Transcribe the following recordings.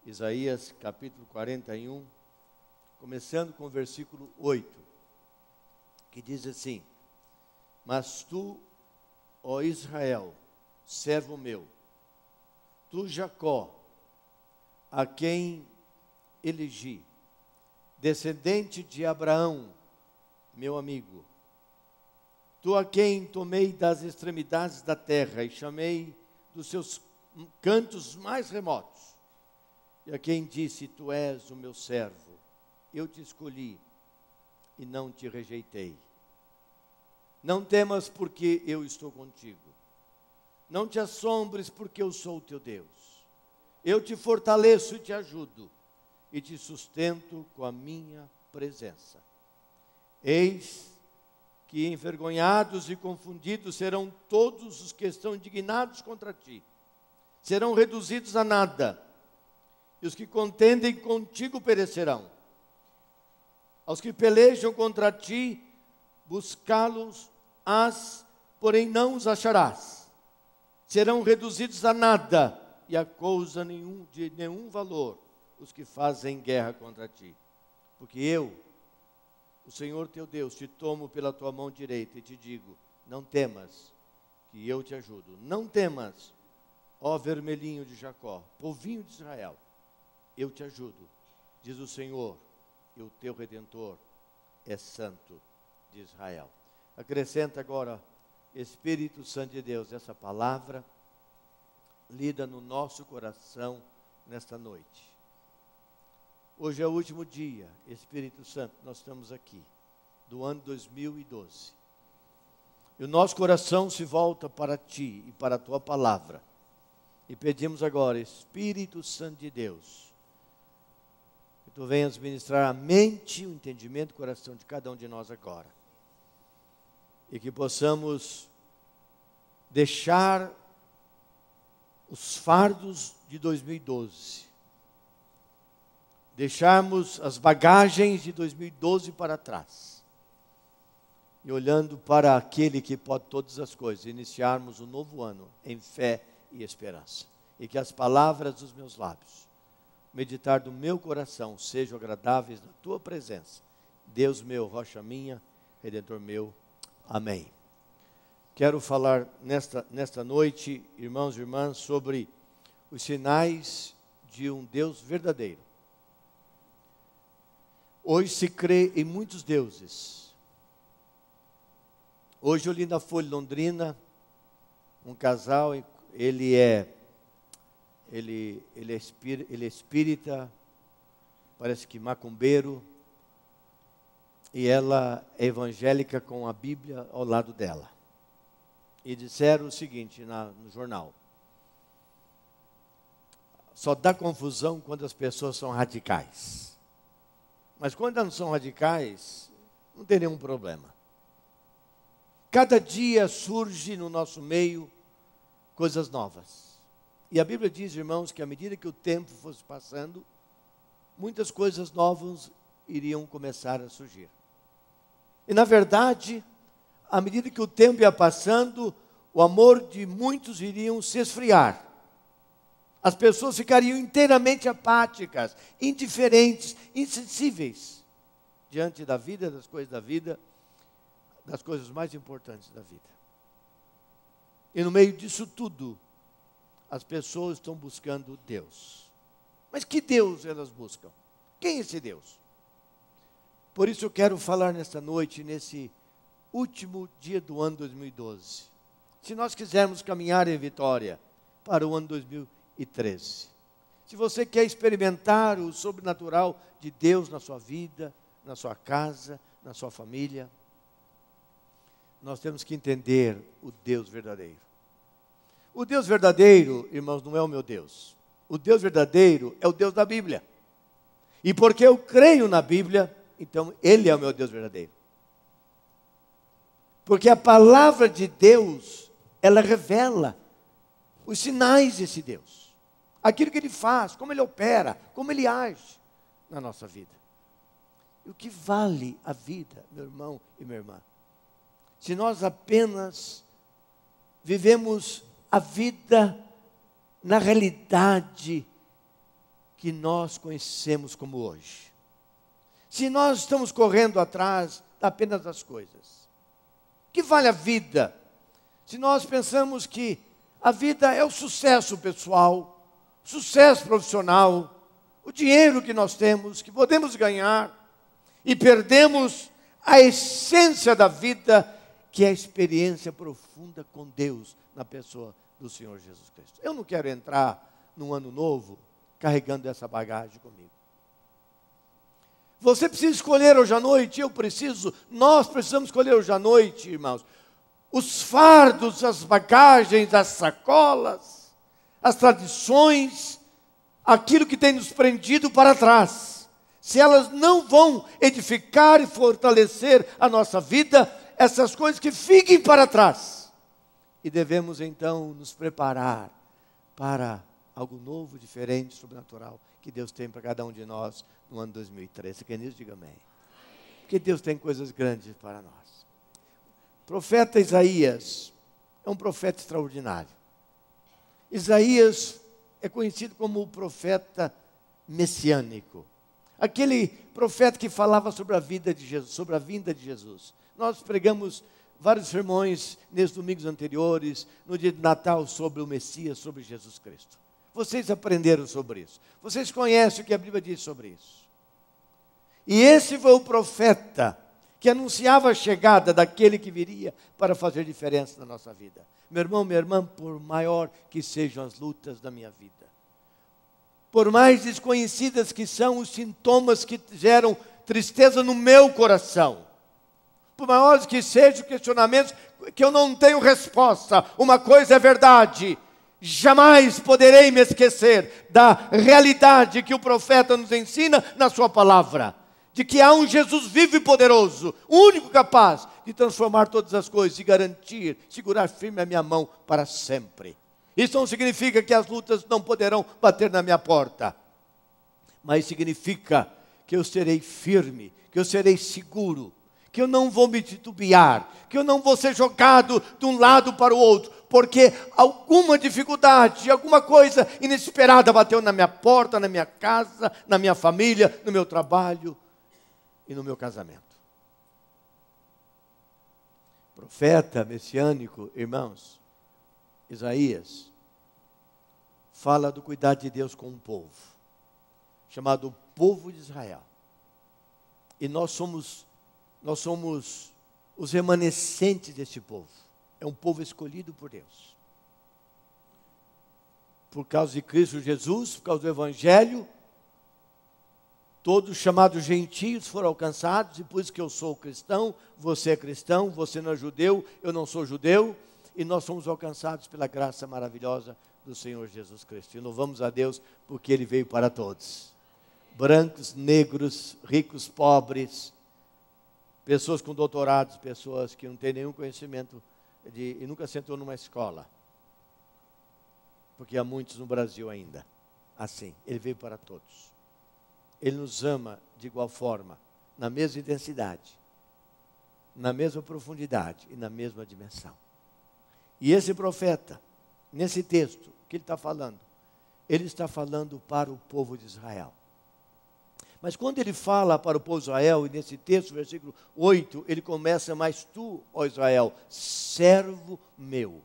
Isaías capítulo 41, começando com o versículo 8, que diz assim: Mas tu, ó Israel, servo meu, tu Jacó, a quem elegi, descendente de Abraão, meu amigo, tu a quem tomei das extremidades da terra e chamei dos seus cantos mais remotos, e a quem disse, tu és o meu servo, eu te escolhi e não te rejeitei. Não temas, porque eu estou contigo. Não te assombres, porque eu sou o teu Deus. Eu te fortaleço e te ajudo, e te sustento com a minha presença. Eis que envergonhados e confundidos serão todos os que estão indignados contra ti. Serão reduzidos a nada, e os que contendem contigo perecerão. Aos que pelejam contra ti, buscá-los-ás, porém não os acharás. Serão reduzidos a nada, e a coisa de nenhum valor, os que fazem guerra contra ti. Porque eu, o Senhor teu Deus, te tomo pela tua mão direita e te digo, não temas, que eu te ajudo. Não temas, ó vermelhinho de Jacó, povinho de Israel, eu te ajudo, diz o Senhor, e o teu Redentor é Santo de Israel. Acrescenta agora, Espírito Santo de Deus, essa palavra lida no nosso coração nesta noite. Hoje é o último dia, Espírito Santo, nós estamos aqui, do ano 2012. E o nosso coração se volta para Ti e para a Tua palavra. E pedimos agora, Espírito Santo de Deus, que Tu venhas ministrar a mente, o entendimento, o coração de cada um de nós agora. E que possamos deixar os fardos de 2012. Deixarmos as bagagens de 2012 para trás. E olhando para aquele que pode todas as coisas, iniciarmos um novo ano em fé e esperança. E que as palavras dos meus lábios, meditar do meu coração, sejam agradáveis na Tua presença. Deus meu, rocha minha, Redentor meu. Amém. Quero falar nesta noite, irmãos e irmãs, sobre os sinais de um Deus verdadeiro. Hoje se crê em muitos deuses. Hoje eu li na Folha Londrina, um casal, ele é espírita, parece que macumbeiro, e ela é evangélica com a Bíblia ao lado dela. E disseram o seguinte no jornal: só dá confusão quando as pessoas são radicais. Mas quando elas não são radicais, não tem nenhum problema. Cada dia surge no nosso meio coisas novas. E a Bíblia diz, irmãos, que à medida que o tempo fosse passando, muitas coisas novas iriam começar a surgir. E na verdade, à medida que o tempo ia passando, o amor de muitos iriam se esfriar. As pessoas ficariam inteiramente apáticas, indiferentes, insensíveis diante da vida, das coisas mais importantes da vida. E no meio disso tudo, as pessoas estão buscando Deus. Mas que Deus elas buscam? Quem é esse Deus? Por isso eu quero falar nesta noite, nesse último dia do ano 2012. Se nós quisermos caminhar em vitória para o ano 2013. Se você quer experimentar o sobrenatural de Deus na sua vida, na sua casa, na sua família, nós temos que entender o Deus verdadeiro. O Deus verdadeiro, irmãos, não é o meu Deus. O Deus verdadeiro é o Deus da Bíblia. E porque eu creio na Bíblia, então Ele é o meu Deus verdadeiro. Porque a palavra de Deus, ela revela os sinais desse Deus. Aquilo que Ele faz, como Ele opera, como Ele age na nossa vida. E o que vale a vida, meu irmão e minha irmã? Se nós apenas vivemos a vida na realidade que nós conhecemos como hoje. Se nós estamos correndo atrás apenas das coisas, que vale a vida? Se nós pensamos que a vida é o sucesso pessoal, sucesso profissional, o dinheiro que nós temos, que podemos ganhar, e perdemos a essência da vida, que é a experiência profunda com Deus na pessoa do Senhor Jesus Cristo. Eu não quero entrar num ano novo carregando essa bagagem comigo. Você precisa escolher hoje à noite, nós precisamos escolher hoje à noite, irmãos, os fardos, as bagagens, as sacolas, as tradições, aquilo que tem nos prendido para trás. Se elas não vão edificar e fortalecer a nossa vida, essas coisas que fiquem para trás. E devemos então nos preparar para algo novo, diferente, sobrenatural, que Deus tem para cada um de nós no ano 2013. Quem nisso, diga amém. Porque Deus tem coisas grandes para nós. O profeta Isaías é um profeta extraordinário. Isaías é conhecido como o profeta messiânico. Aquele profeta que falava sobre a vida de Jesus, sobre a vinda de Jesus. Nós pregamos vários sermões nesses domingos anteriores, no dia de Natal, sobre o Messias, sobre Jesus Cristo. Vocês aprenderam sobre isso. Vocês conhecem o que a Bíblia diz sobre isso. E esse foi o profeta que anunciava a chegada daquele que viria para fazer diferença na nossa vida. Meu irmão, minha irmã, por maior que sejam as lutas da minha vida, por mais desconhecidas que são os sintomas que geram tristeza no meu coração, por maiores que sejam questionamentos que eu não tenho resposta, uma coisa é verdade: jamais poderei me esquecer da realidade que o profeta nos ensina na sua palavra, de que há um Jesus vivo e poderoso, único capaz de transformar todas as coisas e garantir, segurar firme a minha mão para sempre. Isso não significa que as lutas não poderão bater na minha porta, mas significa que eu serei firme, que eu serei seguro, que eu não vou me titubear, que eu não vou ser jogado de um lado para o outro, porque alguma dificuldade, alguma coisa inesperada bateu na minha porta, na minha casa, na minha família, no meu trabalho e no meu casamento. Profeta messiânico, irmãos, Isaías fala do cuidado de Deus com um povo, chamado povo de Israel. E nós somos os remanescentes desse povo. É um povo escolhido por Deus. Por causa de Cristo Jesus, por causa do Evangelho, todos chamados gentios foram alcançados, e por isso que eu sou cristão, você é cristão, você não é judeu, eu não sou judeu, e nós somos alcançados pela graça maravilhosa do Senhor Jesus Cristo. E louvamos a Deus porque Ele veio para todos. Brancos, negros, ricos, pobres, pessoas com doutorados, pessoas que não têm nenhum conhecimento e nunca sentou numa escola. Porque há muitos no Brasil ainda. Assim, Ele veio para todos. Ele nos ama de igual forma, na mesma intensidade, na mesma profundidade e na mesma dimensão. E esse profeta, nesse texto que ele está falando para o povo de Israel. Mas quando ele fala para o povo de Israel, e nesse texto, versículo 8, ele começa: mas tu, ó Israel, servo meu.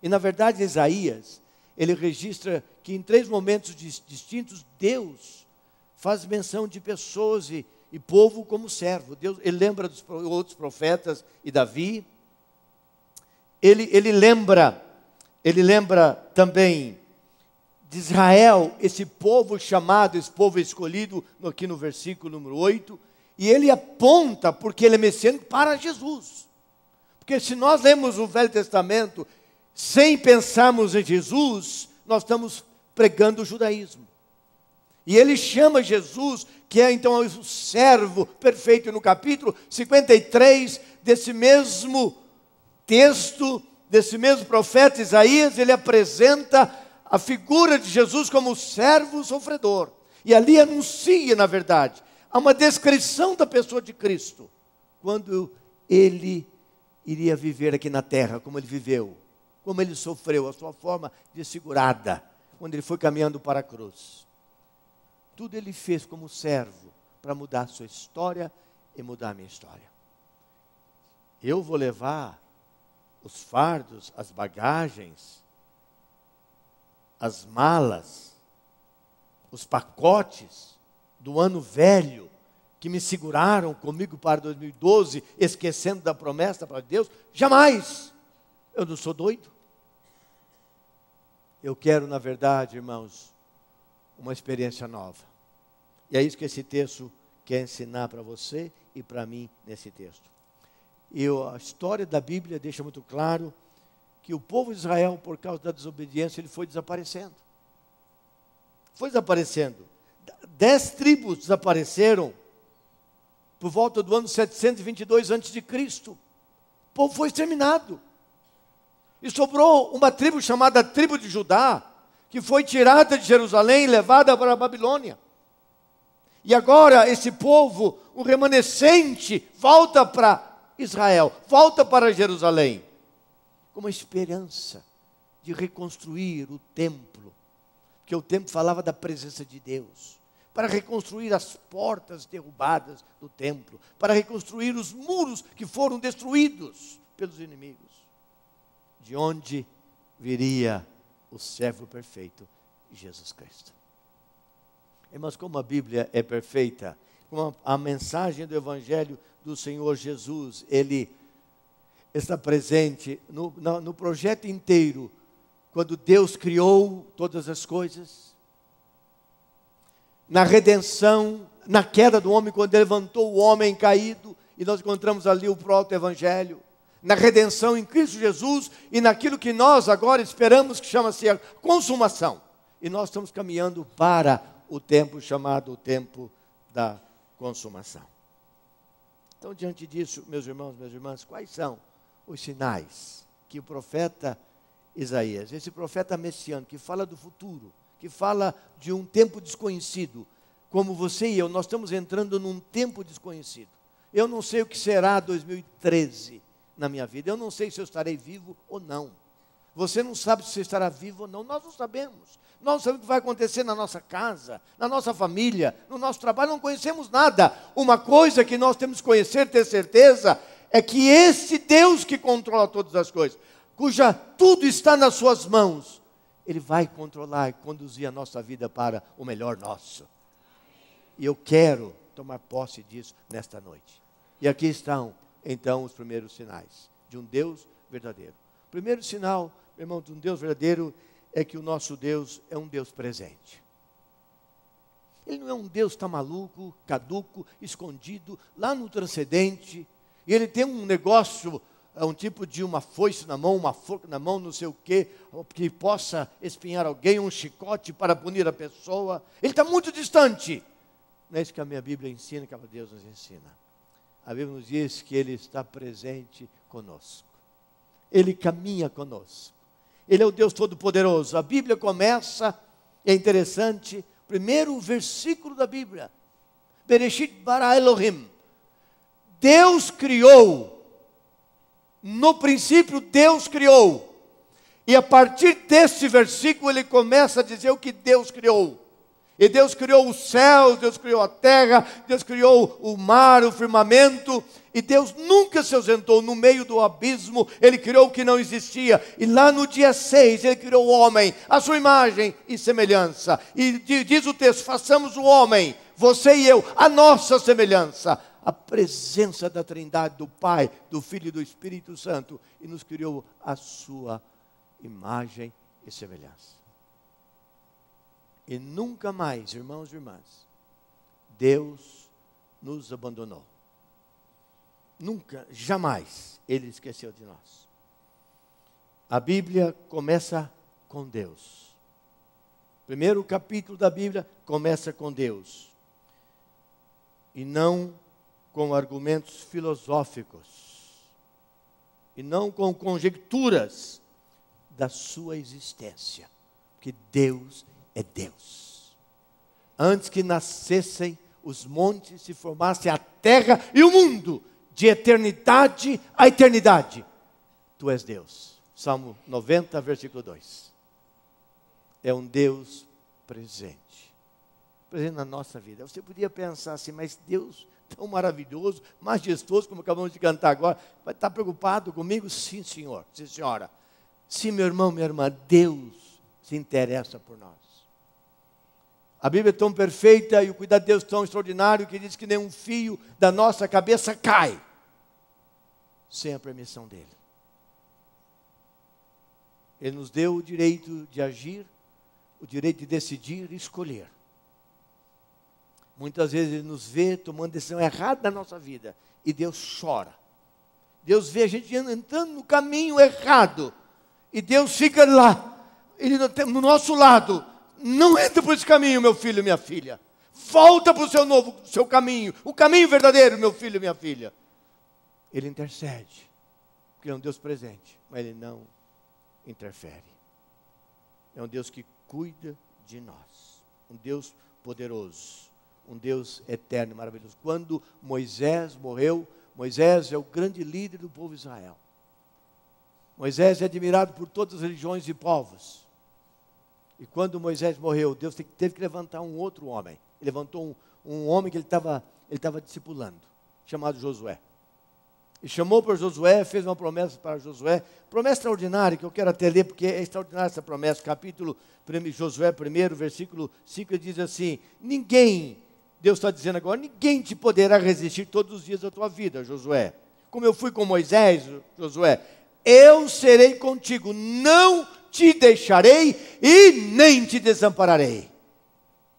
E na verdade Isaías, ele registra que em 3 momentos distintos, Deus faz menção de pessoas e povo como servo. Deus, ele lembra dos outros profetas e Davi. Ele lembra também de Israel, esse povo chamado, esse povo escolhido, aqui no versículo número 8, e ele aponta, porque ele é messiânico, para Jesus. Porque se nós lemos o Velho Testamento sem pensarmos em Jesus, nós estamos pregando o judaísmo. E ele chama Jesus, que é então o servo perfeito, no capítulo 53 desse mesmo texto, desse mesmo profeta Isaías, ele apresenta a figura de Jesus como servo sofredor. E ali anuncia, na verdade, há uma descrição da pessoa de Cristo, quando ele iria viver aqui na terra, como ele viveu, como ele sofreu, a sua forma desfigurada, quando ele foi caminhando para a cruz. tudo Ele fez como servo para mudar a sua história e mudar a minha história. Eu vou levar os fardos, as bagagens, as malas, os pacotes do ano velho que me seguraram comigo para 2012, esquecendo da promessa para Deus? Jamais! Eu não sou doido. Eu quero, na verdade, irmãos, uma experiência nova. E é isso que esse texto quer ensinar para você e para mim nesse texto. E a história da Bíblia deixa muito claro que o povo de Israel, por causa da desobediência, ele foi desaparecendo. Foi desaparecendo. 10 tribos desapareceram por volta do ano 722 a.C. O povo foi exterminado. E sobrou uma tribo chamada tribo de Judá, que foi tirada de Jerusalém e levada para a Babilônia. E agora esse povo, o remanescente, volta para Israel, volta para Jerusalém, com uma esperança de reconstruir o templo, porque o templo falava da presença de Deus, para reconstruir as portas derrubadas do templo, para reconstruir os muros que foram destruídos pelos inimigos, de onde viria o servo perfeito, Jesus Cristo. Mas como a Bíblia é perfeita, como a mensagem do Evangelho do Senhor Jesus, ele está presente no projeto inteiro, quando Deus criou todas as coisas, na redenção, na queda do homem, quando ele levantou o homem caído, e nós encontramos ali o proto-evangelho, na redenção em Cristo Jesus, e naquilo que nós agora esperamos, que chama-se a consumação. E nós estamos caminhando para o tempo chamado o tempo da consumação. Então, diante disso, meus irmãos, minhas irmãs, quais são os sinais que o profeta Isaías, esse profeta messiânico, que fala do futuro, que fala de um tempo desconhecido, como você e eu, nós estamos entrando num tempo desconhecido. Eu não sei o que será 2013 na minha vida, eu não sei se eu estarei vivo ou não. Você não sabe se você estará vivo ou não, nós não sabemos. Nós não sabemos o que vai acontecer na nossa casa, na nossa família, no nosso trabalho, não conhecemos nada. Uma coisa que nós temos que conhecer, ter certeza, é que esse Deus que controla todas as coisas, cuja tudo está nas suas mãos, Ele vai controlar e conduzir a nossa vida para o melhor nosso. E eu quero tomar posse disso nesta noite. E aqui estão, então, os primeiros sinais de um Deus verdadeiro. O primeiro sinal, meu irmão, de um Deus verdadeiro é que o nosso Deus é um Deus presente. Ele não é um Deus que está maluco, caduco, escondido, lá no transcendente. E Ele tem um negócio, um tipo de uma foice na mão, uma forca na mão, não sei o quê, que possa espinhar alguém, um chicote para punir a pessoa. Ele está muito distante. Não é isso que a minha Bíblia ensina, que a Deus nos ensina. A Bíblia nos diz que Ele está presente conosco. Ele caminha conosco. Ele é o Deus Todo-Poderoso. A Bíblia começa, é interessante, primeiro versículo da Bíblia. Bereshit bara Elohim. Deus criou. No princípio, Deus criou. E a partir desse versículo, ele começa a dizer o que Deus criou. E Deus criou os céus, Deus criou a terra, Deus criou o mar, o firmamento. E Deus nunca se ausentou no meio do abismo. Ele criou o que não existia. E lá no dia 6, Ele criou o homem, a sua imagem e semelhança. E diz o texto, façamos o homem, você e eu, a nossa semelhança. A presença da Trindade, do Pai, do Filho e do Espírito Santo. E nos criou a sua imagem e semelhança. E nunca mais, irmãos e irmãs, Deus nos abandonou. Nunca, jamais, Ele esqueceu de nós. A Bíblia começa com Deus. Primeiro capítulo da Bíblia começa com Deus. E não com argumentos filosóficos. E não com conjecturas da sua existência. Porque Deus é Deus. Antes que nascessem os montes, se formasse a terra e o mundo, de eternidade a eternidade, Tu és Deus. Salmo 90, versículo 2. É um Deus presente. presente na nossa vida. Você podia pensar assim, mas Deus tão maravilhoso, majestoso, como acabamos de cantar agora, vai estar preocupado comigo? Sim, senhor, sim, senhora. Sim, meu irmão, minha irmã, Deus se interessa por nós. A Bíblia é tão perfeita e o cuidado de Deus tão extraordinário que diz que nenhum fio da nossa cabeça cai sem a permissão dele. Ele nos deu o direito de agir, o direito de decidir e escolher. Muitas vezes Ele nos vê tomando decisão errada na nossa vida e Deus chora. Deus vê a gente entrando no caminho errado e Deus fica lá, Ele no nosso lado. Não entra por esse caminho, meu filho e minha filha. Volta para o seu caminho, o caminho verdadeiro, meu filho e minha filha. Ele intercede, porque é um Deus presente, mas Ele não interfere. É um Deus que cuida de nós, um Deus poderoso, um Deus eterno e maravilhoso. Quando Moisés morreu, Moisés é o grande líder do povo de Israel. Moisés é admirado por todas as religiões e povos. E quando Moisés morreu, Deus teve que levantar um outro homem. Ele levantou um homem que ele estava discipulando, chamado Josué. E chamou para Josué, fez uma promessa para Josué, promessa extraordinária, que eu quero até ler, porque é extraordinária essa promessa. Capítulo 1, Josué 1, versículo 5, ele diz assim: ninguém, Deus está dizendo agora, ninguém te poderá resistir todos os dias da tua vida, Josué. Como eu fui com Moisés, Josué, eu serei contigo, não te deixarei e nem te desampararei.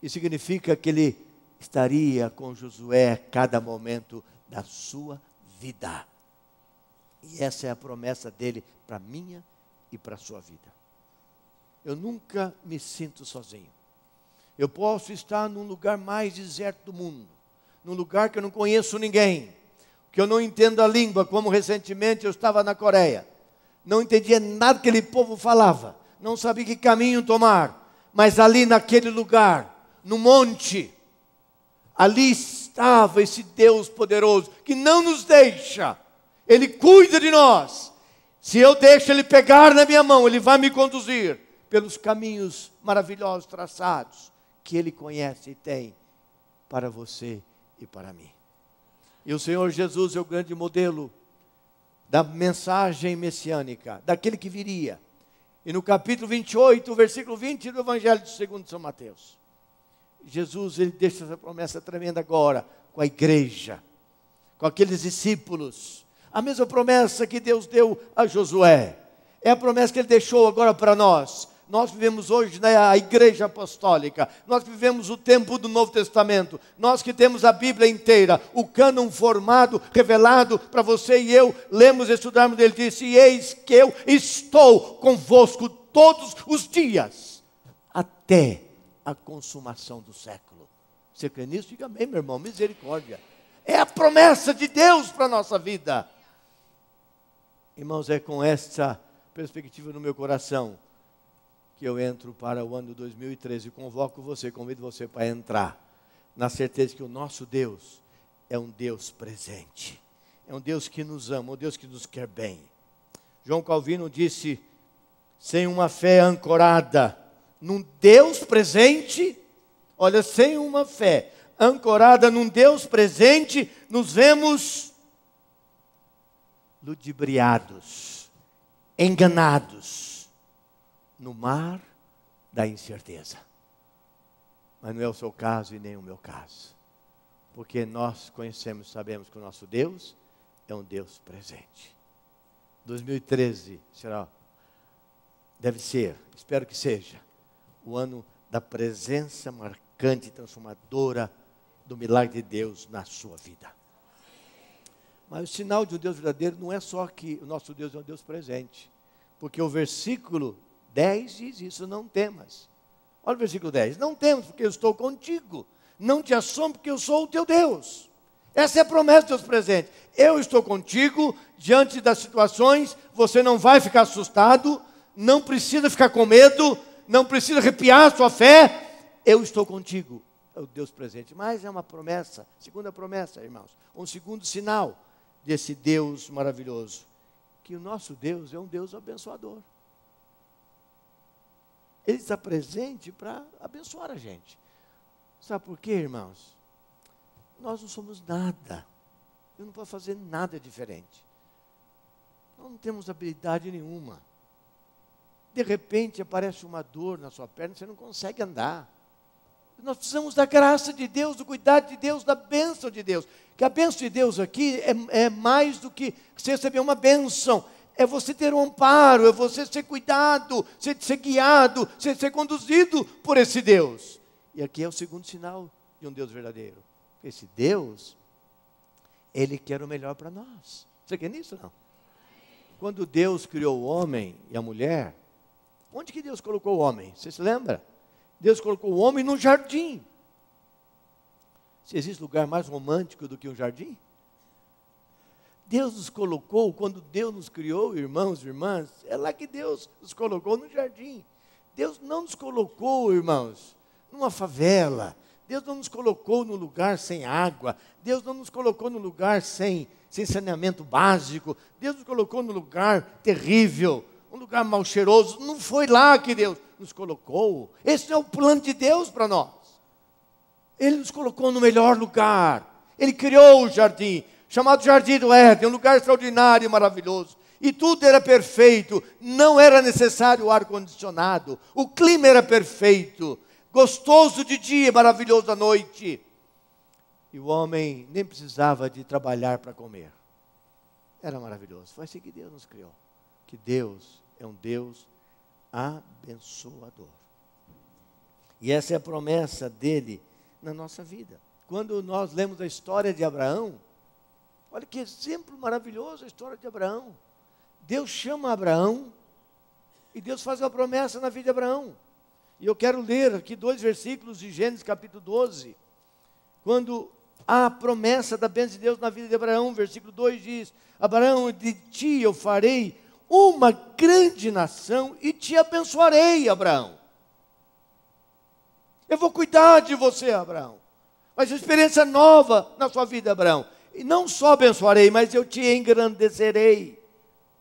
Isso significa que ele estaria com Josué a cada momento da sua vida. E essa é a promessa dele para a minha e para a sua vida. Eu nunca me sinto sozinho. Eu posso estar num lugar mais deserto do mundo, num lugar que eu não conheço ninguém, que eu não entendo a língua, como recentemente eu estava na Coreia. Não entendia nada que aquele povo falava, não sabia que caminho tomar, mas ali naquele lugar, no monte, ali estava esse Deus poderoso, que não nos deixa, Ele cuida de nós. Se eu deixo Ele pegar na minha mão, Ele vai me conduzir pelos caminhos maravilhosos traçados, que Ele conhece e tem para você e para mim. E o Senhor Jesus é o grande modelo da mensagem messiânica, daquele que viria. E no capítulo 28, versículo 20 do Evangelho segundo São Mateus, Jesus, ele deixa essa promessa tremenda agora com a igreja, com aqueles discípulos. A mesma promessa que Deus deu a Josué, é a promessa que Ele deixou agora para nós. Nós vivemos hoje na igreja apostólica, nós vivemos o tempo do Novo Testamento, nós que temos a Bíblia inteira, o cânon formado, revelado para você e eu, lemos e estudarmos dele, disse: eis que eu estou convosco todos os dias, até a consumação do século. Você crê nisso? Diga amém, meu irmão, misericórdia. É a promessa de Deus para a nossa vida. Irmãos, é com essa perspectiva no meu coração que eu entro para o ano 2013 e convoco você, convido você para entrar, na certeza que o nosso Deus é um Deus presente, é um Deus que nos ama, um Deus que nos quer bem. João Calvino disse: sem uma fé ancorada num Deus presente, olha, sem uma fé ancorada num Deus presente, nos vemos ludibriados, enganados no mar da incerteza. Mas não é o seu caso e nem o meu caso, porque nós conhecemos, sabemos que o nosso Deus é um Deus presente. 2013 deve ser, espero que seja, o ano da presença marcante e transformadora do milagre de Deus na sua vida. Mas o sinal de um Deus verdadeiro não é só que o nosso Deus é um Deus presente, porque o versículo 10 diz isso: não temas. Olha o versículo 10: não temas, porque eu estou contigo. Não te assombres, porque eu sou o teu Deus. Essa é a promessa de Deus presente. Eu estou contigo diante das situações. Você não vai ficar assustado, não precisa ficar com medo, não precisa arrepiar a sua fé. Eu estou contigo, é o Deus presente. Mas é uma promessa, segunda promessa, irmãos, um segundo sinal desse Deus maravilhoso, que o nosso Deus é um Deus abençoador. Ele está presente para abençoar a gente. Sabe por quê, irmãos? Nós não somos nada. Eu não posso fazer nada diferente. Nós não temos habilidade nenhuma. De repente aparece uma dor na sua perna, você não consegue andar. Nós precisamos da graça de Deus, do cuidado de Deus, da bênção de Deus. Que a bênção de Deus aqui é mais do que você receber uma bênção. É você ter um amparo, é você ser cuidado, ser guiado, ser conduzido por esse Deus. E aqui é o segundo sinal de um Deus verdadeiro. Esse Deus, Ele quer o melhor para nós. Você quer nisso ou não? Quando Deus criou o homem e a mulher, onde que Deus colocou o homem? Você se lembra? Deus colocou o homem no jardim. Se existe lugar mais romântico do que um jardim? Deus nos colocou, quando Deus nos criou, irmãos e irmãs, é lá que Deus nos colocou no jardim. Deus não nos colocou, irmãos, numa favela. Deus não nos colocou num lugar sem água. Deus não nos colocou num lugar sem saneamento básico. Deus nos colocou num lugar terrível, um lugar mal cheiroso. Não foi lá que Deus nos colocou. Esse não é o plano de Deus para nós. Ele nos colocou no melhor lugar. Ele criou o jardim, chamado Jardim do Éden, um lugar extraordinário e maravilhoso. E tudo era perfeito, não era necessário o ar-condicionado. O clima era perfeito, gostoso de dia, maravilhoso à noite. E o homem nem precisava de trabalhar para comer. Era maravilhoso. Foi assim que Deus nos criou. Que Deus é um Deus abençoador. E essa é a promessa dele na nossa vida. Quando nós lemos a história de Abraão, olha que exemplo maravilhoso a história de Abraão. Deus chama Abraão e Deus faz uma promessa na vida de Abraão. E eu quero ler aqui 2 versículos de Gênesis capítulo 12. Quando há a promessa da bênção de Deus na vida de Abraão, versículo 2 diz: Abraão, de ti eu farei uma grande nação e te abençoarei, Abraão. Eu vou cuidar de você, Abraão. Vai ser uma experiência nova na sua vida, Abraão. E não só abençoarei, mas eu te engrandecerei.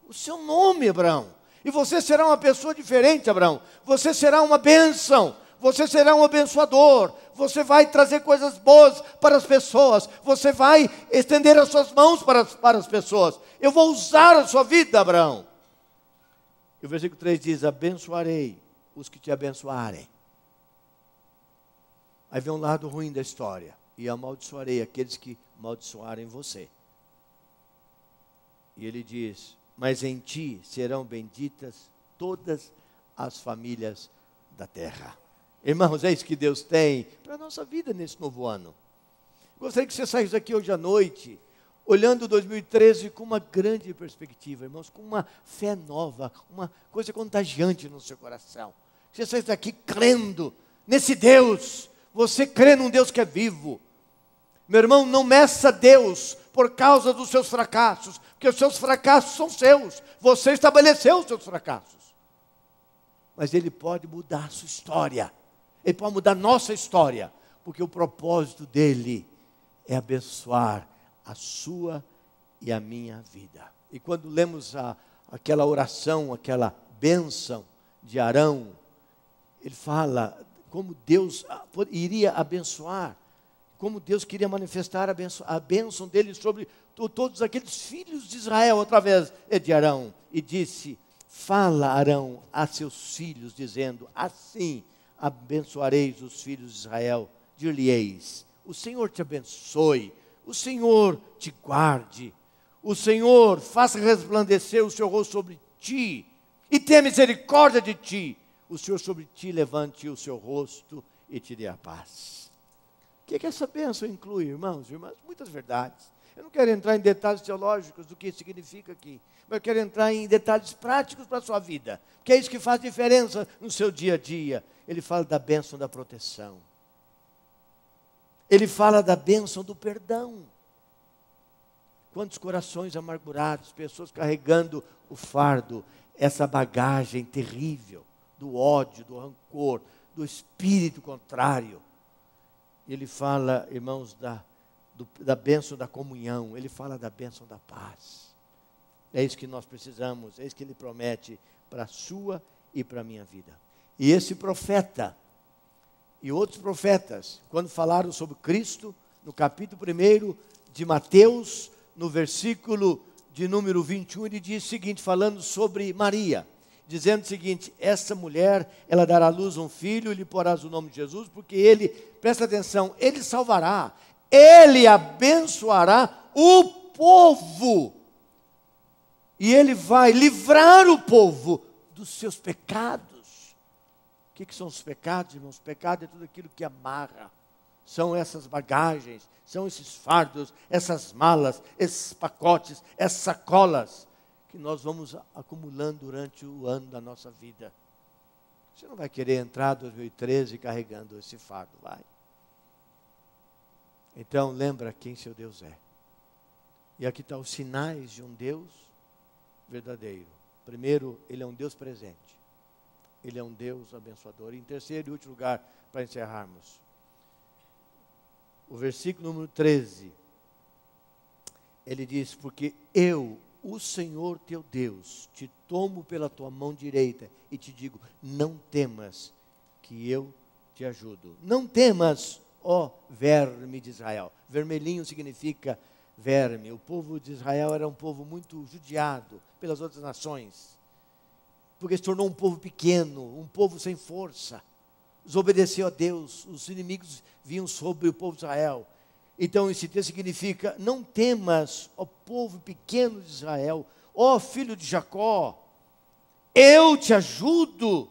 O seu nome, Abraão. E você será uma pessoa diferente, Abraão. Você será uma bênção. Você será um abençoador. Você vai trazer coisas boas para as pessoas. Você vai estender as suas mãos para as pessoas. Eu vou usar a sua vida, Abraão. E o versículo 3 diz: abençoarei os que te abençoarem. Aí vem um lado ruim da história: e amaldiçoarei aqueles que amaldiçoarem você. E ele diz: mas em ti serão benditas todas as famílias da terra. Irmãos, é isso que Deus tem para a nossa vida nesse novo ano. Gostaria que você saísse aqui hoje à noite, olhando 2013 com uma grande perspectiva, irmãos, com uma fé nova, uma coisa contagiante no seu coração. Você saísse daqui crendo nesse Deus. Você crê num Deus que é vivo. Meu irmão, não meça Deus por causa dos seus fracassos, porque os seus fracassos são seus. Você estabeleceu os seus fracassos. Mas Ele pode mudar a sua história. Ele pode mudar a nossa história, porque o propósito dEle é abençoar a sua e a minha vida. E quando lemos aquela oração, aquela bênção de Arão, ele fala como Deus iria abençoar, como Deus queria manifestar a bênção dele sobre todos aqueles filhos de Israel através de Arão. E disse: fala, Arão, a seus filhos, dizendo: assim abençoareis os filhos de Israel, dir-lhe-eis: o Senhor te abençoe, o Senhor te guarde, o Senhor faça resplandecer o seu rosto sobre ti e tenha misericórdia de ti. O Senhor sobre ti levante o seu rosto e te dê a paz. O que essa bênção inclui, irmãos e irmãs? Muitas verdades. Eu não quero entrar em detalhes teológicos do que significa aqui, mas eu quero entrar em detalhes práticos para a sua vida, porque é isso que faz diferença no seu dia a dia. Ele fala da bênção da proteção. Ele fala da bênção do perdão. Quantos corações amargurados, pessoas carregando o fardo, essa bagagem terrível do ódio, do rancor, do espírito contrário. Ele fala, irmãos, da bênção da comunhão. Ele fala da bênção da paz. É isso que nós precisamos, é isso que Ele promete para a sua e para a minha vida. E esse profeta, e outros profetas, quando falaram sobre Cristo, no capítulo 1 de Mateus, no versículo de número 21, ele diz o seguinte, falando sobre Maria, dizendo o seguinte, essa mulher, ela dará à luz um filho, e lhe porás o nome de Jesus, porque ele, presta atenção, ele salvará, ele abençoará o povo, e ele vai livrar o povo dos seus pecados. O que são os pecados, irmãos? Pecado é tudo aquilo que amarra, são essas bagagens, são esses fardos, essas malas, esses pacotes, essas sacolas, que nós vamos acumulando durante o ano da nossa vida. Você não vai querer entrar em 2013 carregando esse fardo, vai. Então, lembra quem seu Deus é. E aqui estão os sinais de um Deus verdadeiro. Primeiro, Ele é um Deus presente. Ele é um Deus abençoador. E em terceiro e último lugar, para encerrarmos, o versículo número 13, ele diz, porque eu, o Senhor teu Deus, te tomo pela tua mão direita e te digo, não temas, que eu te ajudo. Não temas, ó verme de Israel. Vermelhinho significa verme. O povo de Israel era um povo muito judiado pelas outras nações, porque se tornou um povo pequeno, um povo sem força. Desobedeceu a Deus, os inimigos vinham sobre o povo de Israel. Então esse texto significa, não temas, ó povo pequeno de Israel, ó filho de Jacó, eu te ajudo,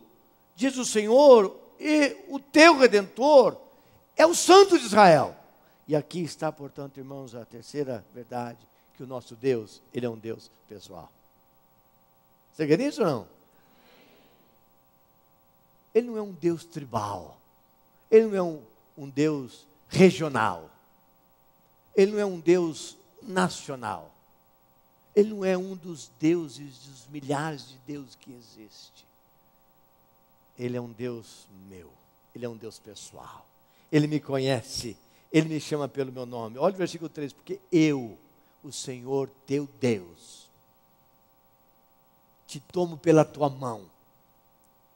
diz o Senhor, e o teu Redentor é o Santo de Israel. E aqui está, portanto, irmãos, a terceira verdade, que o nosso Deus, Ele é um Deus pessoal. Você quer isso ou não? Ele não é um Deus tribal, Ele não é um Deus regional, Ele não é um Deus nacional, Ele não é um dos deuses, dos milhares de deuses que existem. Ele é um Deus meu, Ele é um Deus pessoal, Ele me conhece, Ele me chama pelo meu nome. Olha o versículo 3, porque eu, o Senhor teu Deus, te tomo pela tua mão.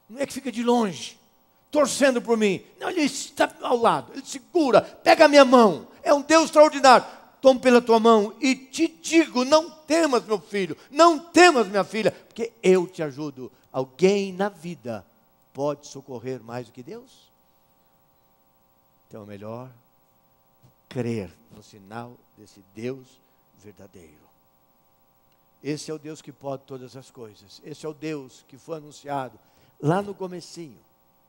Não é que fica de longe, torcendo por mim. Não, Ele está ao lado, Ele segura, pega a minha mão. É um Deus extraordinário. Tomo pela tua mão e te digo, não temas, meu filho, não temas, minha filha, porque eu te ajudo. Alguém na vida pode socorrer mais do que Deus? Então é melhor crer no sinal desse Deus verdadeiro. Esse é o Deus que pode todas as coisas. Esse é o Deus que foi anunciado lá no comecinho,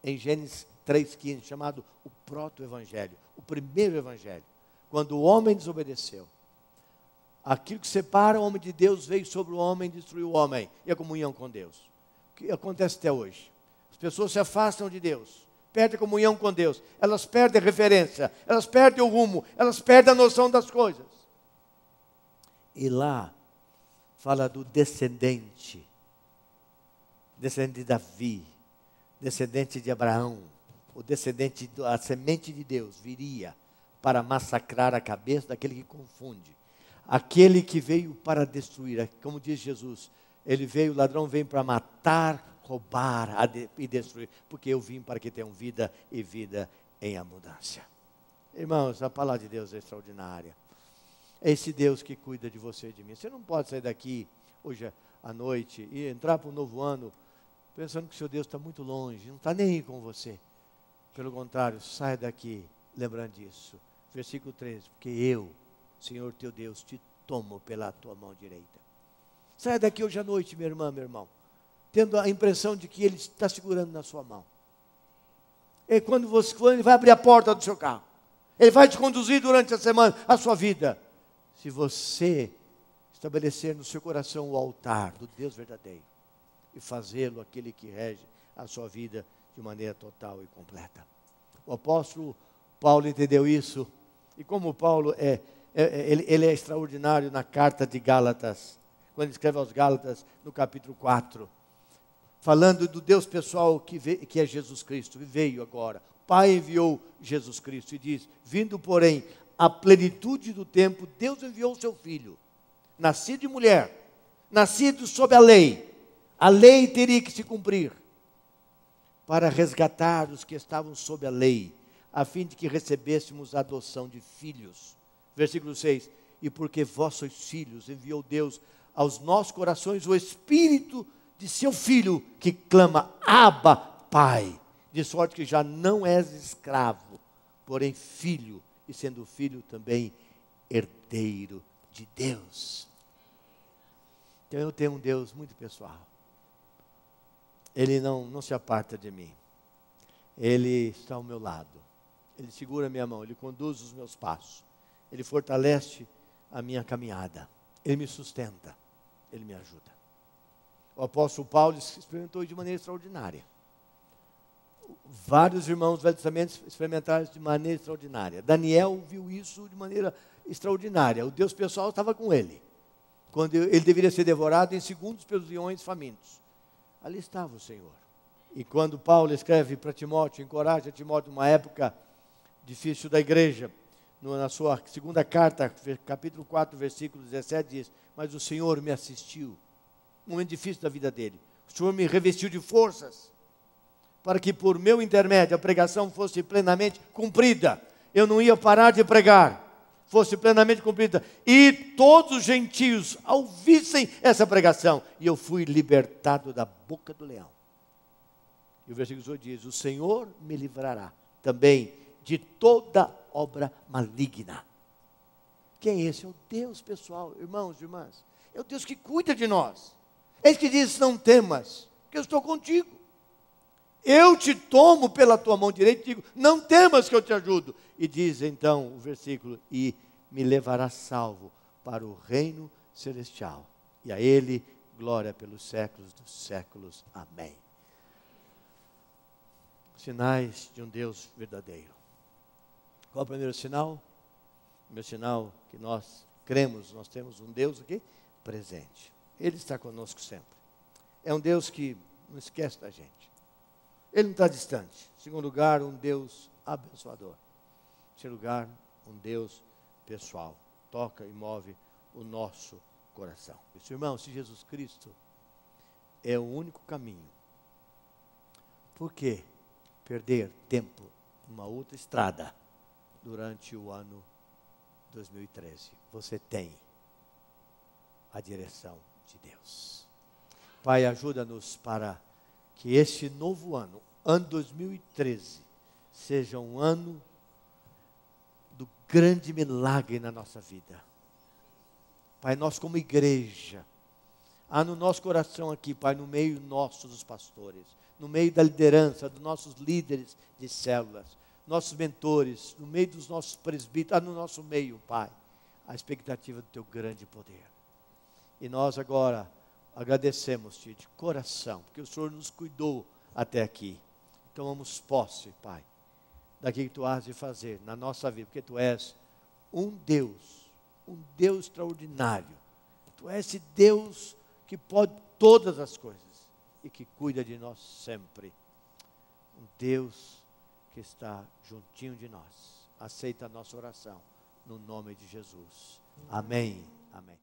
em Gênesis 3,15, chamado o proto-evangelho, o primeiro evangelho, quando o homem desobedeceu. Aquilo que separa o homem de Deus veio sobre o homem e destruiu o homem, e a comunhão com Deus. O que acontece até hoje? As pessoas se afastam de Deus, perdem a comunhão com Deus, elas perdem a referência, elas perdem o rumo, elas perdem a noção das coisas. E lá, fala do descendente de Davi, descendente de Abraão, o descendente, a semente de Deus viria para massacrar a cabeça daquele que confunde, aquele que veio para destruir, como diz Jesus, ele veio, o ladrão vem para matar, roubar e destruir, porque eu vim para que tenham vida e vida em abundância. Irmãos, a palavra de Deus é extraordinária. É esse Deus que cuida de você e de mim. Você não pode sair daqui hoje à noite e entrar para um novo ano pensando que o seu Deus está muito longe, não está nem aí com você. Pelo contrário, saia daqui lembrando disso. Versículo 13, porque eu, Senhor teu Deus, te tomo pela tua mão direita. Saia daqui hoje à noite, minha irmã, meu irmão, tendo a impressão de que Ele está segurando na sua mão. E quando Ele vai abrir a porta do seu carro, Ele vai te conduzir durante a semana, a sua vida. Se você estabelecer no seu coração o altar do Deus verdadeiro e fazê-lo aquele que rege a sua vida de maneira total e completa. O apóstolo Paulo entendeu isso, e como Paulo ele é extraordinário na carta de Gálatas, quando ele escreve aos Gálatas, no capítulo 4, falando do Deus pessoal que é Jesus Cristo, que veio agora. O Pai enviou Jesus Cristo e diz, vindo porém a plenitude do tempo, Deus enviou o seu Filho, nascido de mulher, nascido sob a lei teria que se cumprir. para resgatar os que estavam sob a lei, a fim de que recebêssemos a adoção de filhos. Versículo 6. E porque vós sois filhos, enviou Deus aos nossos corações o Espírito de seu Filho, que clama, Abba, Pai. De sorte que já não és escravo, porém filho, e sendo filho também herdeiro de Deus. Então eu tenho um Deus muito pessoal. Ele não se aparta de mim. Ele está ao meu lado. Ele segura a minha mão, Ele conduz os meus passos. Ele fortalece a minha caminhada. Ele me sustenta. Ele me ajuda. O apóstolo Paulo experimentou de maneira extraordinária. Vários irmãos do Velho Testamento experimentaram isso de maneira extraordinária. Daniel viu isso de maneira extraordinária. O Deus pessoal estava com ele. Quando ele deveria ser devorado em segundos pelos leões famintos. Ali estava o Senhor. E quando Paulo escreve para Timóteo, encoraja Timóteo numa época difícil da igreja, na sua segunda carta, capítulo 4, versículo 17, diz, mas o Senhor me assistiu, um momento difícil da vida dele. O Senhor me revestiu de forças, para que por meu intermédio a pregação fosse plenamente cumprida. Eu não ia parar de pregar, fosse plenamente cumprida. E todos os gentios ouvissem essa pregação. E eu fui libertado da boca do leão. E o versículo 18 diz, o Senhor me livrará também de toda obra maligna. Quem é esse? É o Deus pessoal, irmãos e irmãs. É o Deus que cuida de nós. É Ele que diz, não temas, que eu estou contigo. Eu te tomo pela tua mão direita e digo, não temas que eu te ajudo. E diz então o versículo, e me levará salvo para o reino celestial. E a Ele, glória pelos séculos dos séculos. Amém. Sinais de um Deus verdadeiro. Qual é o primeiro sinal? O primeiro sinal que nós cremos, nós temos um Deus aqui presente. Ele está conosco sempre. É um Deus que não esquece da gente. Ele não está distante. Em segundo lugar, um Deus abençoador. Em terceiro lugar, um Deus pessoal. Toca e move o nosso coração. Isso, irmão, se Jesus Cristo é o único caminho, por que perder tempo numa outra estrada durante o ano 2013? Você tem a direção de Deus. Pai, ajuda-nos para que este novo ano, ano 2013, seja um ano do grande milagre na nossa vida. Pai, nós como igreja, há no nosso coração aqui, Pai, no meio nosso dos pastores, no meio da liderança, dos nossos líderes de células, nossos mentores, no meio dos nossos presbíteros, há no nosso meio, Pai, a expectativa do Teu grande poder. E nós agora agradecemos-Te de coração, porque o Senhor nos cuidou até aqui. Tomamos posse, Pai, daquilo que Tu has de fazer na nossa vida, porque Tu és um Deus extraordinário. Tu és esse Deus que pode todas as coisas e que cuida de nós sempre. Um Deus que está juntinho de nós. Aceita a nossa oração no nome de Jesus. Amém. Amém.